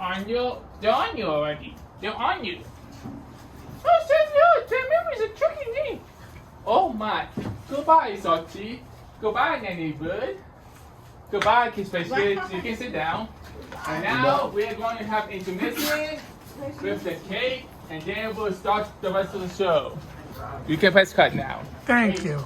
on you. They're on you already. They're on you. Oh, Samuel, Samuel is a tricky name. Oh my. Goodbye, Salty. Goodbye, Nanny Bird. Goodbye, Kiss Face Kids. You can sit down. And now we're going to have intermission with the cake, and then we'll start the rest of the show. You can press cut now. Thank you.